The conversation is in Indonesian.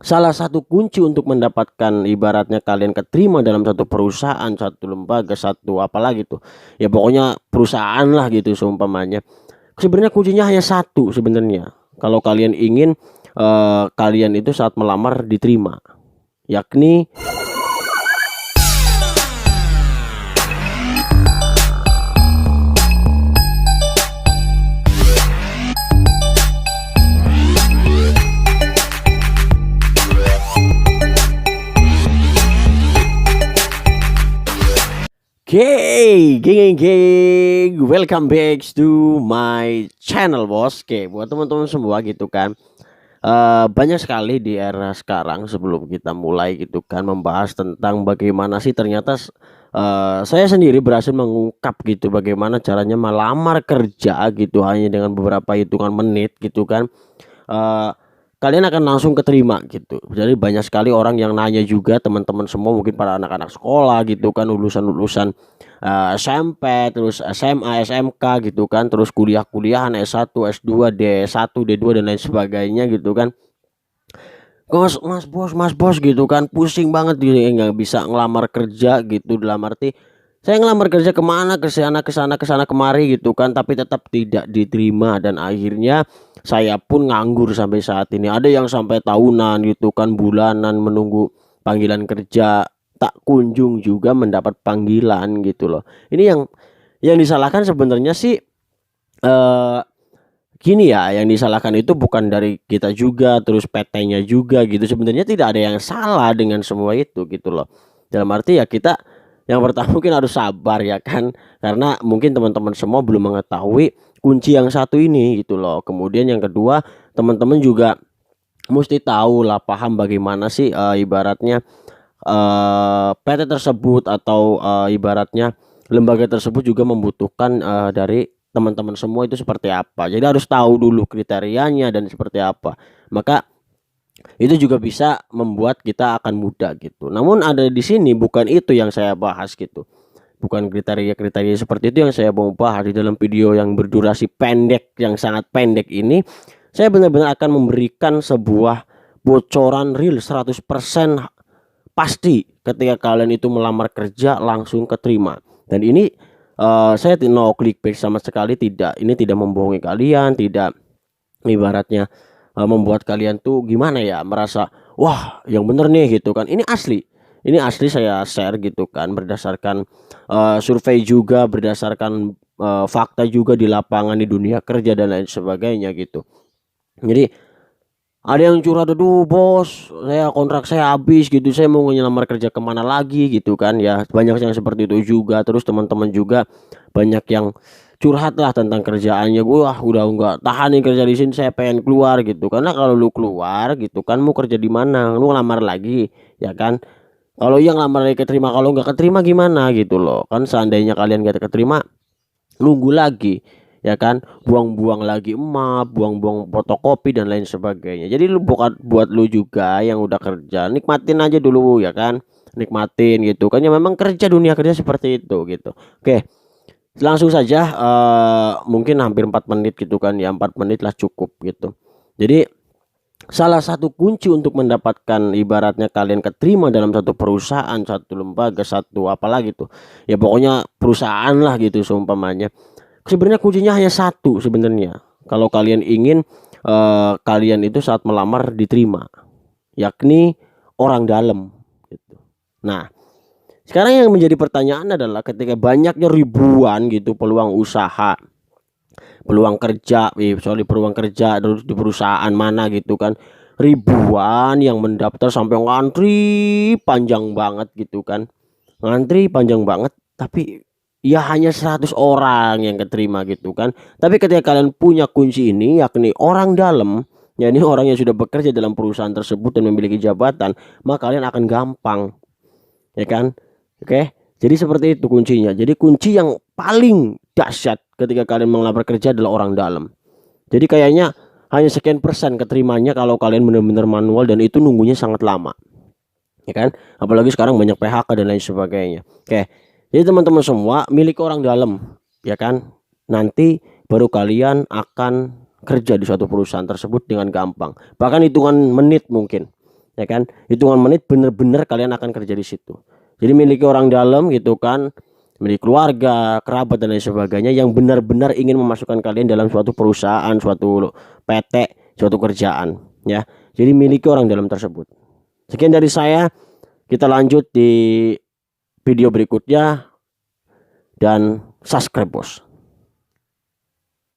Salah satu kunci untuk mendapatkan ibaratnya kalian keterima dalam satu perusahaan, satu lembaga, satu apalagi tuh, ya pokoknya perusahaan lah gitu seumpamanya. Sebenarnya kuncinya hanya satu sebenarnya. Kalau kalian ingin kalian itu saat melamar diterima, yakni geng, welcome back to my channel bos. Oke, buat teman-teman semua gitu kan. Banyak sekali di era sekarang sebelum kita mulai gitu kan membahas tentang bagaimana sih ternyata saya sendiri berhasil mengungkap gitu bagaimana caranya melamar kerja gitu hanya dengan beberapa hitungan menit gitu kan. eh, Kalian akan langsung keterima gitu. Jadi banyak sekali orang yang nanya juga, teman-teman semua mungkin para anak-anak sekolah gitu kan, lulusan-lulusan SMP, terus SMA, SMK gitu kan, terus kuliah-kuliahan S1, S2, D1, D2 dan lain sebagainya gitu kan. Mas bos gitu kan, pusing banget gitu ya, nggak bisa ngelamar kerja gitu. Dalam arti saya ngelamar kerja kemana, ke sana kemari gitu kan, tapi tetap tidak diterima dan akhirnya saya pun nganggur sampai saat ini. Ada yang sampai tahunan gitu kan, bulanan menunggu panggilan kerja, tak kunjung juga mendapat panggilan gitu loh. Ini yang disalahkan sebenarnya sih eh gini ya, yang disalahkan itu bukan dari kita juga, terus PT-nya juga gitu. Sebenarnya tidak ada yang salah dengan semua itu gitu loh. Dalam arti ya kita yang pertama mungkin harus sabar ya kan, karena mungkin teman-teman semua belum mengetahui kunci yang satu ini gitu loh. Kemudian yang kedua, teman-teman juga mesti tahu lah, paham bagaimana sih ibaratnya PT tersebut atau ibaratnya lembaga tersebut juga membutuhkan dari teman-teman semua itu seperti apa. Jadi harus tahu dulu kriterianya dan seperti apa. Maka itu juga bisa membuat kita akan mudah gitu. Namun ada di sini bukan itu yang saya bahas gitu. Bukan kriteria-kriteria seperti itu yang saya mau bahas di dalam video yang berdurasi pendek, yang sangat pendek ini. Saya benar-benar akan memberikan sebuah bocoran real 100% pasti ketika kalian itu melamar kerja langsung keterima. Dan ini saya no clickbait sama sekali, tidak. Ini tidak membohongi kalian, tidak ibaratnya membuat kalian tuh gimana ya, merasa wah yang bener nih gitu kan. Ini asli saya share gitu kan, berdasarkan survei juga, berdasarkan fakta juga di lapangan, di dunia kerja dan lain sebagainya gitu. Jadi ada yang curhat, aduh bos, saya kontrak saya habis gitu, saya mau ngelamar kerja kemana lagi gitu kan ya. Banyak yang seperti itu juga. Terus teman-teman juga banyak yang curhat lah tentang kerjaannya. Gue wah udah nggak tahan nih kerja di sini, saya pengen keluar gitu. Karena kalau lu keluar gitu kan, mau kerja di mana, lu ngelamar lagi ya kan. Kalau yang ngelamar lagi keterima, kalau nggak keterima gimana gitu loh kan. Seandainya kalian gak keterima, nunggu lagi ya kan, buang-buang lagi emak, buang-buang fotokopi dan lain sebagainya. Jadi lu bukan buat lu juga yang udah kerja, nikmatin aja dulu ya kan, nikmatin gitu kan, ya memang kerja, dunia kerja seperti itu gitu. Oke, langsung saja, mungkin hampir 4 menit gitu kan ya, 4 menit lah cukup gitu. Jadi salah satu kunci untuk mendapatkan ibaratnya kalian keterima dalam satu perusahaan, satu lembaga, satu apalagi tuh, ya pokoknya perusahaan lah gitu seumpamanya. Sebenarnya kuncinya hanya satu sebenarnya. Kalau kalian ingin kalian itu saat melamar diterima, yakni orang dalam gitu. Nah, sekarang yang menjadi pertanyaan adalah ketika banyaknya ribuan gitu peluang usaha, peluang kerja, peluang kerja terus di perusahaan mana gitu kan. Ribuan yang mendaftar sampai ngantri panjang banget gitu kan. Ngantri panjang banget, tapi ya hanya 100 orang yang keterima gitu kan. Tapi ketika kalian punya kunci ini, yakni orang dalam, ya ini orang yang sudah bekerja dalam perusahaan tersebut dan memiliki jabatan, maka kalian akan gampang, ya kan? Oke, jadi seperti itu kuncinya. Jadi kunci yang paling dahsyat ketika kalian melamar kerja adalah orang dalam. Jadi kayaknya hanya sekian persen keterimanya kalau kalian benar-benar manual, dan itu nunggunya sangat lama, ya kan? Apalagi sekarang banyak PHK dan lain sebagainya. Oke, jadi teman-teman semua milik orang dalam, ya kan? Nanti baru kalian akan kerja di suatu perusahaan tersebut dengan gampang, bahkan hitungan menit mungkin, ya kan, hitungan menit bener-bener kalian akan kerja di situ. Jadi miliki orang dalam gitu kan, milik keluarga, kerabat dan lain sebagainya yang benar-benar ingin memasukkan kalian dalam suatu perusahaan, suatu PT, suatu kerjaan ya. Jadi miliki orang dalam tersebut. Sekian dari saya, kita lanjut di video berikutnya dan subscribe bos.